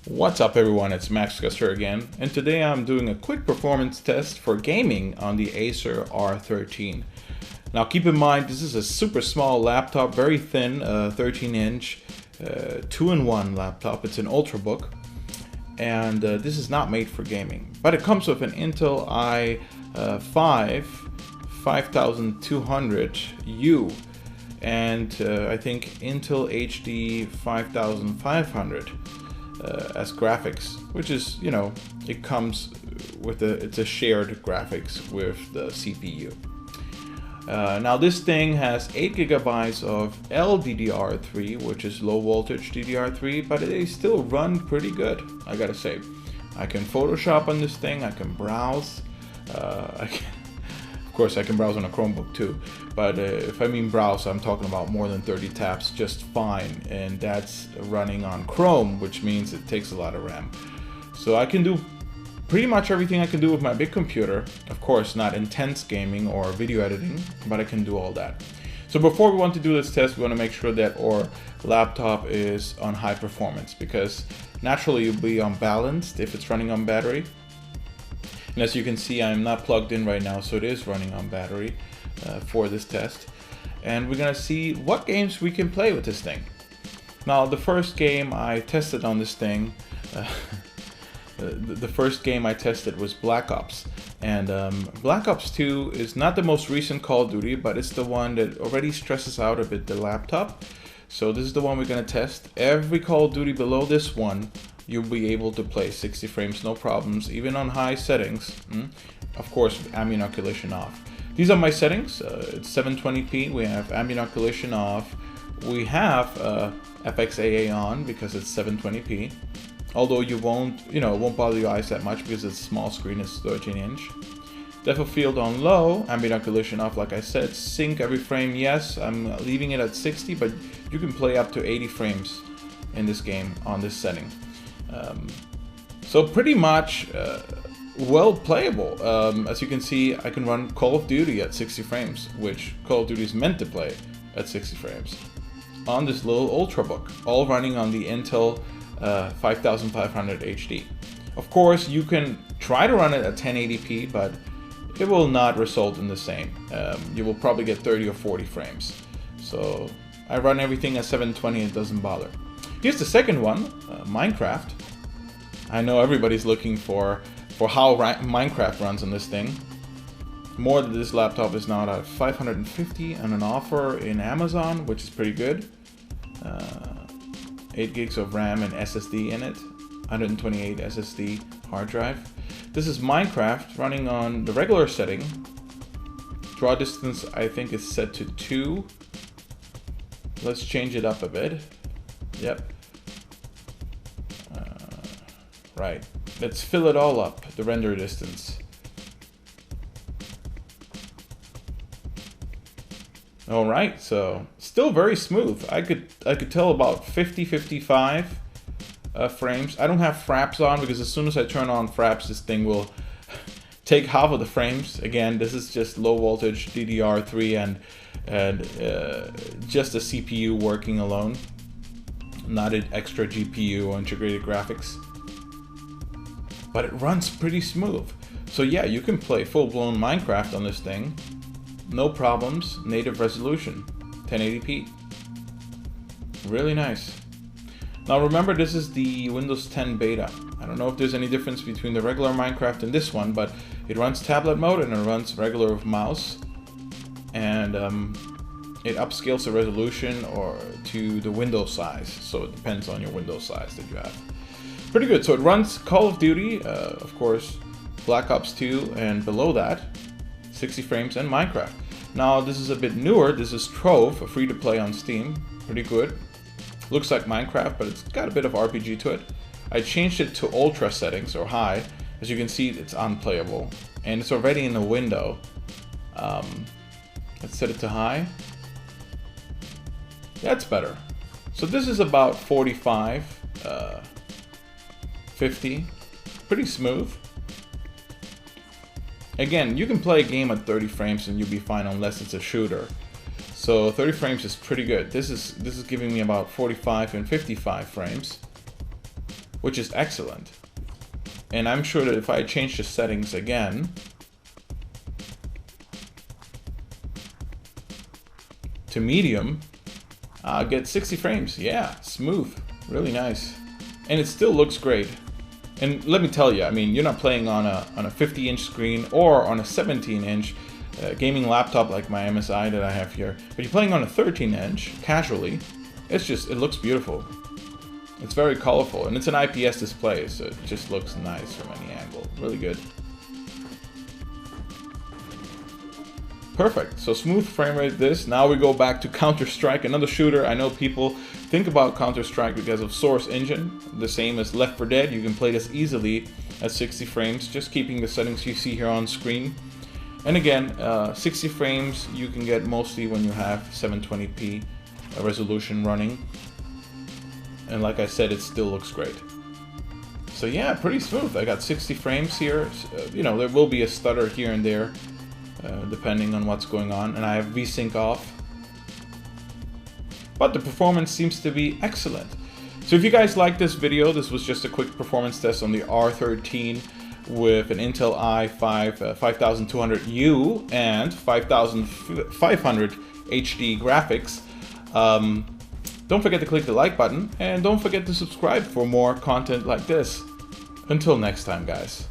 What's up everyone, it's Max here again, and today I'm doing a quick performance test for gaming on the Acer R13. Now keep in mind this is a super small laptop, very thin, 13-inch, 2-in-1 laptop. It's an Ultrabook, and this is not made for gaming. But it comes with an Intel i5 5200U and I think Intel HD 5500. As graphics, which is, you know, it comes with it's a shared graphics with the CPU. Now this thing has 8 GB of LDDR3, which is low voltage DDR3, but they still run pretty good, I gotta say. I can Photoshop on this thing, I can browse, of course I can browse on a Chromebook too, but if I mean browse, I'm talking about more than 30 tabs just fine, and that's running on Chrome, which means it takes a lot of RAM. So I can do pretty much everything I can do with my big computer. Of course, not intense gaming or video editing, but I can do all that. So before we want to do this test, we want to make sure that our laptop is on high performance, because naturally you'll be unbalanced if it's running on battery. And as you can see, I'm not plugged in right now, so it is running on battery for this test. And we're gonna see what games we can play with this thing. Now, the first game I tested on this thing, the first game I tested was Black Ops. And Black Ops 2 is not the most recent Call of Duty, but it's the one that already stresses out a bit the laptop. So this is the one we're gonna test. Every Call of Duty below this one, you'll be able to play 60 frames, no problems, even on high settings. Of course, ambient occlusion off. These are my settings. It's 720p. We have ambient occlusion off. We have FXAA on because it's 720p. Although you won't, it won't bother your eyes that much because it's small screen, it's 13-inch. Depth of field on low, ambient occlusion off, like I said. Sync every frame, yes. I'm leaving it at 60, but you can play up to 80 frames in this game on this setting. So pretty much well playable. As you can see, I can run Call of Duty at 60 frames, which Call of Duty is meant to play at 60 frames on this little Ultrabook, all running on the Intel 5500 HD. Of course, you can try to run it at 1080p, but it will not result in the same. You will probably get 30 or 40 frames. So I run everything at 720, it doesn't bother. Here's the second one, Minecraft. I know everybody's looking for how Minecraft runs on this thing. More than this laptop is now at 550 on an offer in Amazon, which is pretty good. 8 gigs of RAM and SSD in it, 128 SSD hard drive. This is Minecraft running on the regular setting. Draw distance I think is set to 2. Let's change it up a bit. Yep. Right. Let's fill it all up, the render distance. Alright, so still very smooth. I could tell about 50-55 frames. I don't have fraps on because as soon as I turn on fraps, this thing will take half of the frames. Again, this is just low voltage DDR3 and just a CPU working alone, not an extra GPU or integrated graphics. But it runs pretty smooth. So yeah, you can play full-blown Minecraft on this thing. No problems, native resolution, 1080p. Really nice. Now remember, this is the Windows 10 beta. I don't know if there's any difference between the regular Minecraft and this one, but it runs tablet mode and it runs regular with mouse. And it upscales the resolution or to the window size. So it depends on your window size that you have. Pretty good. So it runs Call of Duty, of course, Black Ops 2, and below that, 60 frames, and Minecraft. Now this is a bit newer. This is Trove, free to play on Steam. Pretty good. Looks like Minecraft, but it's got a bit of RPG to it. I changed it to ultra settings or high. As you can see, it's unplayable, and it's already in the window. Let's set it to high. That's better. So this is about 45. 50, pretty smooth. Again, you can play a game at 30 frames and you'll be fine unless it's a shooter. So 30 frames is pretty good. This is giving me about 45 and 55 frames, which is excellent. And I'm sure that if I change the settings again to medium, I'll get 60 frames. Yeah, smooth, really nice. And it still looks great. And let me tell you, I mean, you're not playing on a 50-inch screen or on a 17-inch gaming laptop like my MSI that I have here, but you're playing on a 13-inch casually. It looks beautiful. It's very colorful, and it's an IPS display, so it just looks nice from any angle. Really good. Perfect. So smooth frame rate this. Now we go back to Counter-Strike, another shooter. I know people think about Counter-Strike because of Source Engine, the same as Left 4 Dead. You can play this easily at 60 frames, just keeping the settings you see here on screen. And again, 60 frames you can get mostly when you have 720p resolution running. And like I said, it still looks great. So yeah, pretty smooth. I got 60 frames here. You know, there will be a stutter here and there, depending on what's going on. And I have VSync off. But the performance seems to be excellent. So if you guys like this video, this was just a quick performance test on the R13 with an Intel i5 5200U and 5500 HD graphics. Don't forget to click the like button, and don't forget to subscribe for more content like this. Until next time, guys.